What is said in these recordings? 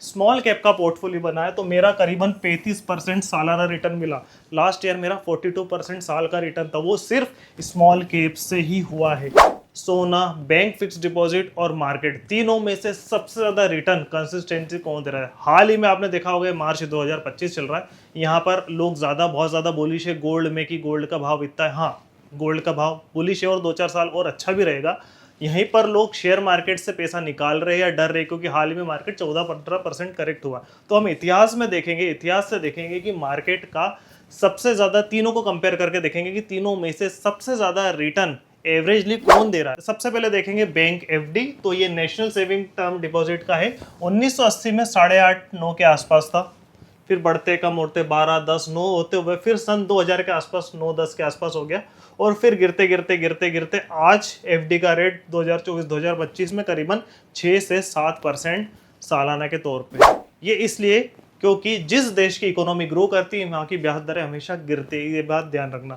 Small cap का portfolio बनाया तो मेरा करीबन 35% सालाना रिटर्न मिला। लास्ट ईयर मेरा 42% साल का रिटर्न था, वो सिर्फ स्मॉल कैप से ही हुआ है। सोना, बैंक फिक्स डिपॉजिट और मार्केट, तीनों में से सबसे ज्यादा रिटर्न कंसिस्टेंसी कौन दे रहा है? हाल ही में आपने देखा होगा मार्च 2025 चल रहा है, यहाँ पर लोग बहुत ज्यादा बुलिश है गोल्ड में कि गोल्ड का भाव इतना है। हाँ, गोल्ड का भाव बुलिश है और 2-4 साल और अच्छा भी रहेगा। यहीं पर लोग शेयर मार्केट से पैसा निकाल रहे हैं या डर रहे, क्योंकि हाल ही में मार्केट 14-15% करेक्ट हुआ। तो हम इतिहास में देखेंगे, इतिहास से देखेंगे कि मार्केट का सबसे ज्यादा, तीनों को कंपेयर करके देखेंगे कि तीनों में से सबसे ज्यादा रिटर्न एवरेजली कौन दे रहा है। सबसे पहले देखेंगे बैंक एफडी, तो ये नेशनल सेविंग टर्म डिपॉजिट का है। 1980 में 8.5-9 के आसपास था, फिर बढ़ते कम होते 12, 10, 9 होते हुए फिर सन 2000 के आसपास 9-10 के आसपास हो गया, और फिर गिरते गिरते गिरते गिरते आज एफडी का रेट 2024-2025 में करीबन 6 से 7% सालाना के तौर पे। ये इसलिए क्योंकि जिस देश की इकोनॉमी ग्रो करती है वहाँ की ब्याज दरें हमेशा गिरती है, ये बात ध्यान रखना।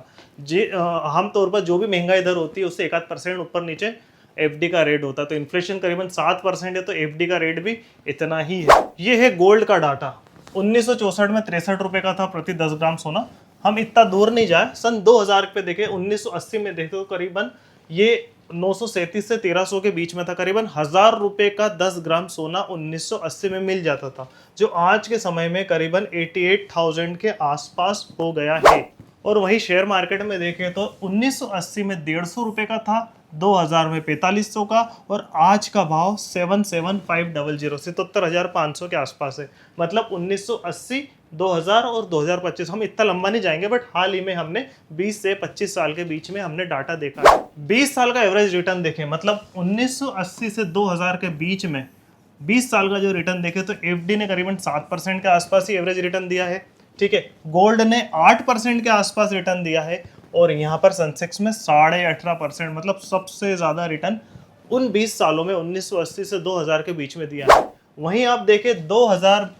आम तौर पर जो भी महंगाई दर होती है उससे 1-8% ऊपर नीचे एफडी का रेट होता है। तो इन्फ्लेशन करीबन 7% है, तो एफडी का रेट भी इतना ही है। ये है गोल्ड का डाटा। 1964 में 63 रुपए का था प्रति 10 ग्राम सोना। हम इतना दूर नहीं जाए, सन 2000 पे देखे, 1980 में देखे तो करीबन ये 937 से 1300 के बीच में था। करीबन 1000 रुपए का 10 ग्राम सोना 1980 में मिल जाता था, जो आज के समय में करीबन 88,000 के आसपास हो गया है। और वही शेयर मार्केट में देखें तो 1980 में 150 रुपए का था, 2000 में 4500 का, और आज का भाव 77500, 77,500 के आसपास है। मतलब 1980, 2000 और 2025, हम इतना लंबा नहीं जाएंगे, बट हाल ही में हमने 20 से 25 साल के बीच में हमने डाटा देखा है। 20 साल का एवरेज रिटर्न देखें, मतलब 1980 से 2000 के बीच में 20 साल का जो रिटर्न देखे तो एफडी ने करीबन 7% के आसपास ही एवरेज रिटर्न दिया है। ठीक है, गोल्ड ने 8% के आसपास रिटर्न दिया है, और यहाँ पर सेंसेक्स में 18.5%, मतलब सबसे ज्यादा रिटर्न उन 20 सालों में 1980 से 2000 के बीच में दिया है। वहीं आप देखें 2000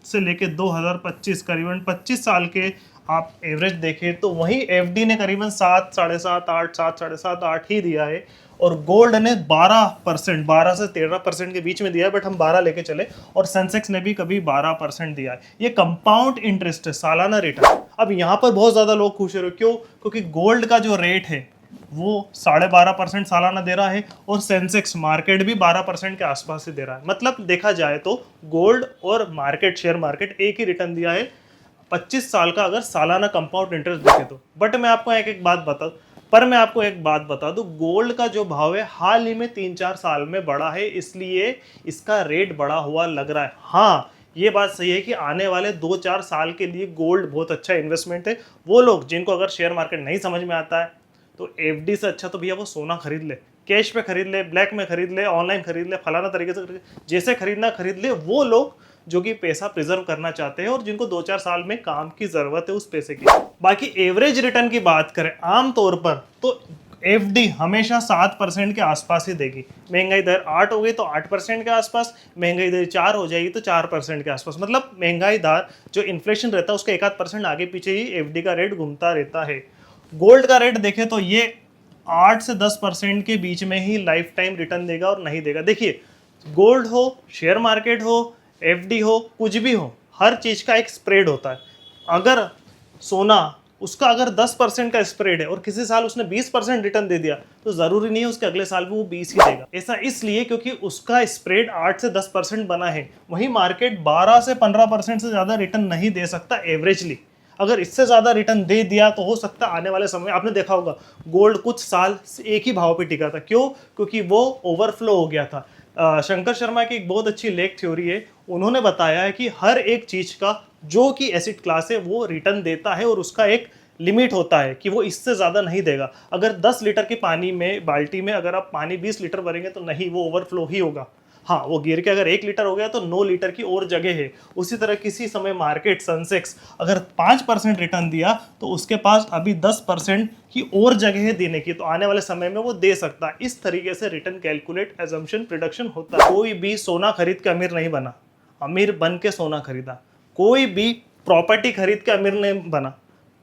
से लेके 2025, करीबन 25 साल के आप एवरेज देखें तो वहीं एफडी ने करीबन 7, 7.5, 8, 7, 7.5, 8 ही दिया है, और गोल्ड ने 12%, 12 से 13% के बीच में दिया है, बट हम 12 लेके चले, और सेंसेक्स ने भी कभी 12% दिया है। ये कंपाउंड इंटरेस्ट है, सालाना रिटर्न। अब यहाँ पर बहुत ज्यादा लोग खुश हो रहे, क्यों? क्योंकि गोल्ड का जो रेट है वो 12.5% सालाना दे रहा है, और सेंसेक्स मार्केट भी 12% के आसपास ही दे रहा है। मतलब देखा जाए तो गोल्ड और मार्केट, शेयर मार्केट एक ही रिटर्न दिया है 25 साल का, अगर सालाना कंपाउंड इंटरेस्ट देखे तो। बट मैं आपको एक बात बता दूं, गोल्ड का जो भाव है हाल ही में 3-4 साल में बढ़ा है, इसलिए इसका रेट बढ़ा हुआ लग रहा है। हाँ, ये बात सही है कि आने वाले 2-4 साल के लिए गोल्ड बहुत अच्छा इन्वेस्टमेंट है। वो लोग जिनको अगर शेयर मार्केट नहीं समझ में आता है तो एफडी से अच्छा तो भैया वो सोना खरीद ले, कैश पे खरीद ले, ब्लैक में खरीद ले, ऑनलाइन खरीद ले, फलाना तरीके से जैसे खरीदना खरीद ले। वो लोग जो कि पैसा प्रिजर्व करना चाहते हैं और जिनको 2-4 साल में काम की जरूरत है उस पैसे की। बाकी एवरेज रिटर्न की बात करें आमतौर पर तो एफडी हमेशा 7% के आसपास ही देगी। महंगाई दर 8 हो गई तो 8% के आसपास, महंगाई दर 4 हो जाएगी तो 4% के आसपास। मतलब महंगाई दर जो इन्फ्लेशन रहता है उसका 1-8% आगे पीछे ही एफडी का रेट घूमता रहता है। गोल्ड का रेट देखें तो ये 8 से 10% के बीच में ही लाइफ टाइम रिटर्न देगा और नहीं देगा। देखिए, गोल्ड हो, शेयर मार्केट हो, एफडी हो, कुछ भी हो, हर चीज का एक स्प्रेड होता है। अगर सोना, उसका अगर 10% का स्प्रेड है और किसी साल उसने 20% रिटर्न दे दिया तो जरूरी नहीं है उसके अगले साल भी वो 20 ही देगा। ऐसा इसलिए क्योंकि उसका स्प्रेड 8 से 10% बना है। वहीं मार्केट 12 से 15% से ज्यादा रिटर्न नहीं दे सकता एवरेजली। अगर इससे ज्यादा रिटर्न दे दिया तो हो सकता आने वाले समय, आपने देखा होगा गोल्ड कुछ साल एक ही भाव पे टिका था। क्यों? क्योंकि वो ओवरफ्लो हो गया था। शंकर शर्मा की एक बहुत अच्छी लेख थ्योरी है, उन्होंने बताया है कि हर एक चीज का जो कि एसिड क्लास है वो रिटर्न देता है, और उसका एक लिमिट होता है कि वो इससे ज्यादा नहीं देगा। अगर 10 लीटर के पानी में, बाल्टी में अगर आप पानी 20 लीटर भरेंगे तो नहीं, वो ओवरफ्लो ही होगा। हाँ, वो गिर के अगर 1 लीटर हो गया तो 9 लीटर की और जगह है। उसी तरह किसी समय मार्केट सेंसेक्स अगर 5% रिटर्न दिया तो उसके पास अभी 10% की और जगह है देने की, तो आने वाले समय में वो दे सकता है। इस तरीके से रिटर्न कैलकुलेट, एजम्पशन, प्रिडिक्शन होता है। कोई भी सोना खरीद के अमीर नहीं बना, अमीर बन के सोना खरीदा। कोई भी प्रॉपर्टी खरीद के अमीर नहीं बना,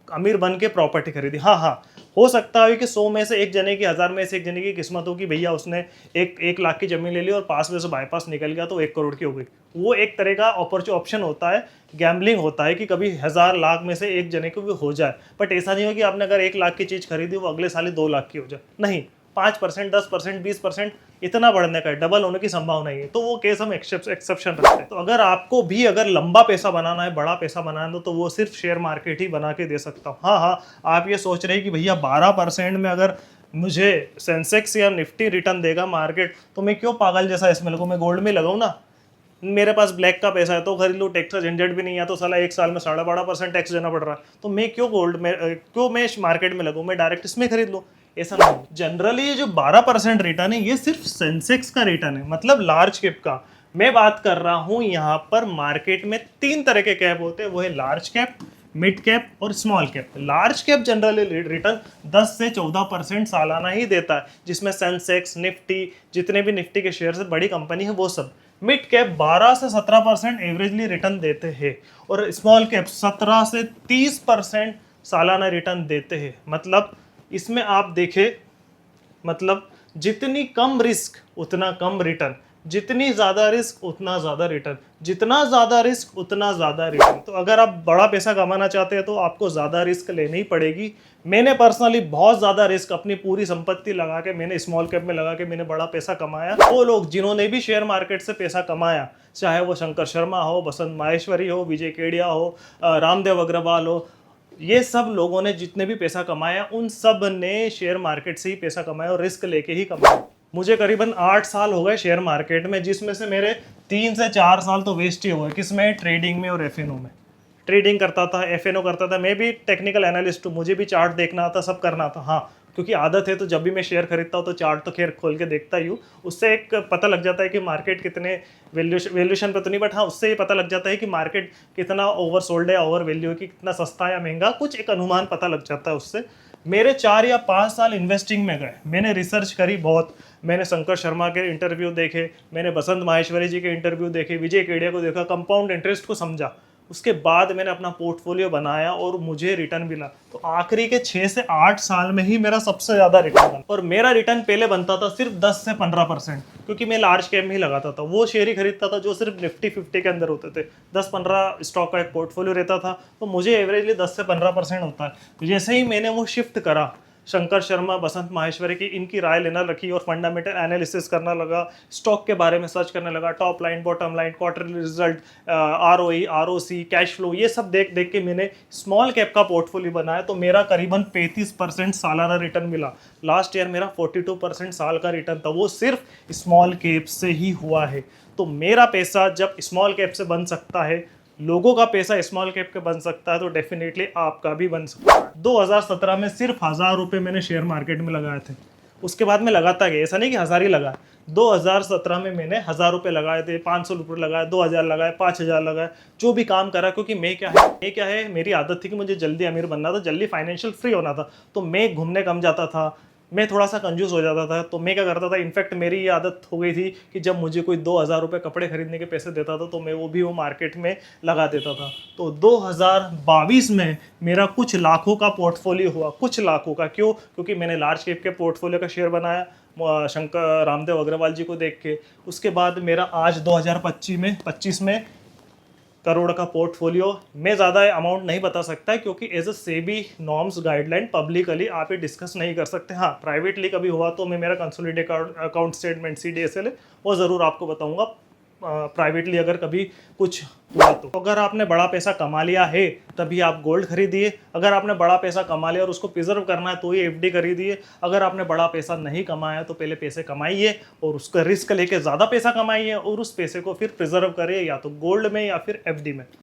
अमीर बन के प्रॉपर्टी खरीदी। हाँ, हो सकता है कि 100 में से एक जने की, 1000 में से एक जने की किस्मत हो कि भैया उसने एक लाख की जमीन ले ली और पास में से बाईपास निकल गया तो 1 करोड़ की हो गई। वो एक तरह का ऑप्शन होता है, गैम्बलिंग होता है कि कभी 1000 लाख में से एक जने को भी हो जाए। बट ऐसा नहीं हो कि आपने अगर 1 लाख की चीज़ खरीदी वो अगले साल ही 2 लाख की हो जाए, नहीं। 5%, 10%, 20% इतना बढ़ने का है, डबल होने की संभावना ही है। तो वो केस हम एक्सेप्शन रखते हैं। तो अगर आपको भी अगर लंबा पैसा बनाना है, बड़ा पैसा बनाना है, तो वो सिर्फ शेयर मार्केट ही बना के दे सकता हूँ। हाँ, आप ये सोच रहे हैं कि भैया 12% में अगर मुझे सेंसेक्स या निफ्टी रिटर्न देगा मार्केट, तो मैं क्यों पागल जैसा इसमें लगूँ, मैं गोल्ड में लगाऊँ ना। मेरे पास ब्लैक का पैसा है तो खरीद लो, टैक्स का झंझट भी नहीं है, तो साला एक साल में 12.5% टैक्स देना पड़ रहा है, तो मैं क्यों गोल्ड में, क्यों मैं मार्केट में लगूँ, मैं डायरेक्ट इसमें खरीद लूँ। ऐसा नहीं। जनरली ये जो 12% रिटर्न है ये सिर्फ सेंसेक्स का रिटर्न है, मतलब लार्ज कैप का। मैं बात कर रहा हूँ यहाँ पर मार्केट में 3 तरह के कैप होते हैं, वो है लार्ज कैप, मिड कैप और small cap. Large cap generally return 10 से 14% सालाना ही देता है, जिसमें सेंसेक्स, निफ्टी, जितने भी निफ्टी के शेयर से बड़ी कंपनी है वो सब। मिड कैप 12 से 17% एवरेजली रिटर्न देते हैं और स्मॉल कैप 17 से 30% सालाना रिटर्न देते हैं। मतलब इसमें आप देखें, मतलब जितनी कम रिस्क उतना कम रिटर्न, जितनी ज़्यादा रिस्क उतना ज़्यादा रिटर्न, जितना ज़्यादा रिस्क उतना ज़्यादा रिटर्न। तो अगर आप बड़ा पैसा कमाना चाहते हैं तो आपको ज़्यादा रिस्क लेनी ही पड़ेगी। मैंने पर्सनली बहुत ज़्यादा रिस्क, अपनी पूरी संपत्ति लगा के मैंने स्मॉल कैप में लगा के मैंने बड़ा पैसा कमाया। वो लोग जिन्होंने भी शेयर मार्केट से पैसा कमाया, चाहे वो शंकर शर्मा हो, बसंत माहेश्वरी हो, विजय केडिया हो, रामदेव अग्रवाल हो, ये सब लोगों ने जितने भी पैसा कमाया उन सब ने शेयर मार्केट से ही पैसा कमाया और रिस्क लेके ही कमाया। मुझे करीबन 8 साल हो गए शेयर मार्केट में, जिसमें से मेरे 3 से 4 साल तो वेस्ट ही हुए। किसमें? ट्रेडिंग में और एफएनओ में। ट्रेडिंग करता था, एफएनओ करता था, मैं भी टेक्निकल एनालिस्ट हूँ, मुझे भी चार्ट देखना आता, सब करना था। हाँ, क्योंकि आदत है, तो जब भी मैं शेयर खरीदता हूँ तो चार्ट तो खैर खोल के देखता ही हूँ। उससे एक पता लग जाता है कि मार्केट कितने वैल्यूएशन पे तो नहीं, बट हाँ उससे ये पता लग जाता है कि मार्केट कितना ओवर सोल्ड है, ओवर वैल्यू है, कि कितना सस्ता या महंगा, कुछ एक अनुमान पता लग जाता है उससे। मेरे 4 या 5 साल इन्वेस्टिंग में गए, मैंने रिसर्च करी बहुत, मैंने शंकर शर्मा के इंटरव्यू देखे, मैंने बसंत माहेश्वरी जी के इंटरव्यू देखे, विजय केडिया को देखा, कंपाउंड इंटरेस्ट को समझा। उसके बाद मैंने अपना पोर्टफोलियो बनाया और मुझे रिटर्न मिला। तो आखिरी के 6 से 8 साल में ही मेरा सबसे ज़्यादा रिटर्न बना। और मेरा रिटर्न पहले बनता था सिर्फ 10 से 15%, क्योंकि मैं लार्ज कैप में ही लगाता था, वो शेयर ही खरीदता था जो सिर्फ निफ्टी 50 के अंदर होते थे। 10-15 स्टॉक का एक पोर्टफोलियो रहता था, तो मुझे एवरेजली 10 से 15% होता है। तो जैसे ही मैंने वो शिफ्ट करा, शंकर शर्मा, बसंत माहेश्वरी की इनकी राय लेना रखी और फंडामेंटल एनालिसिस करना लगा, स्टॉक के बारे में सर्च करने लगा, top line, bottom line, quarterly result, ROE, ROC, cash flow, ये सब देख देख के मैंने स्मॉल कैप का पोर्टफोलियो बनाया। तो मेरा करीबन 35% सालाना रिटर्न मिला। लास्ट ईयर मेरा 42% साल का रिटर्न था, वो सिर्फ स्मॉल कैप से ही हुआ है। तो मेरा पैसा जब स्मॉल कैप से बन सकता है, लोगों का पैसा स्मॉल कैप के बन सकता है, तो डेफिनेटली आपका भी बन सकता है। 2017 में सिर्फ 1000 रुपये मैंने शेयर मार्केट में लगाए थे। उसके बाद मैं लगाता गया, ऐसा नहीं कि 1000 ही लगाए। 2017 में मैंने 1000 रुपये लगाए थे, 500 रुपये लगाए, 2000 लगाए, 5000 लगाए, जो भी काम करा। क्योंकि मैं क्या है, मेरी आदत थी कि मुझे जल्दी अमीर बनना था, जल्दी फाइनेंशियल फ्री होना था। तो मैं घूमने कम जाता था, मैं थोड़ा सा कंजूस हो जाता था। तो मैं क्या करता था, इनफैक्ट मेरी ये आदत हो गई थी कि जब मुझे कोई 2000 रुपये कपड़े खरीदने के पैसे देता था तो मैं वो मार्केट में लगा देता था। तो 2022 में मेरा कुछ लाखों का पोर्टफोलियो हुआ, कुछ लाखों का। क्यों? क्योंकि मैंने लार्ज कैप के पोर्टफोलियो का शेयर बनाया शंकर रामदेव अग्रवाल जी को देख के। उसके बाद मेरा आज 2025 में करोड़ का पोर्टफोलियो। मैं ज़्यादा अमाउंट नहीं बता सकता क्योंकि as a SEBI norms guideline publicly आप ये डिस्कस नहीं कर सकते। हाँ, प्राइवेटली कभी हुआ तो मैं मेरा कंसोलिडेटेड अकाउंट स्टेटमेंट CDSL है वो ज़रूर आपको बताऊंगा, प्राइवेटली अगर कभी कुछ हुआ तो। अगर आपने बड़ा पैसा कमा लिया है तभी आप गोल्ड खरीदिए। अगर आपने बड़ा पैसा कमा लिया और उसको प्रिजर्व करना है तो ही FD खरीदिए। अगर आपने बड़ा पैसा नहीं कमाया तो पहले पैसे कमाइए और उसका रिस्क लेके ज़्यादा पैसा कमाइए और उस पैसे को फिर प्रिजर्व करिए, या तो गोल्ड में या फिर FD में।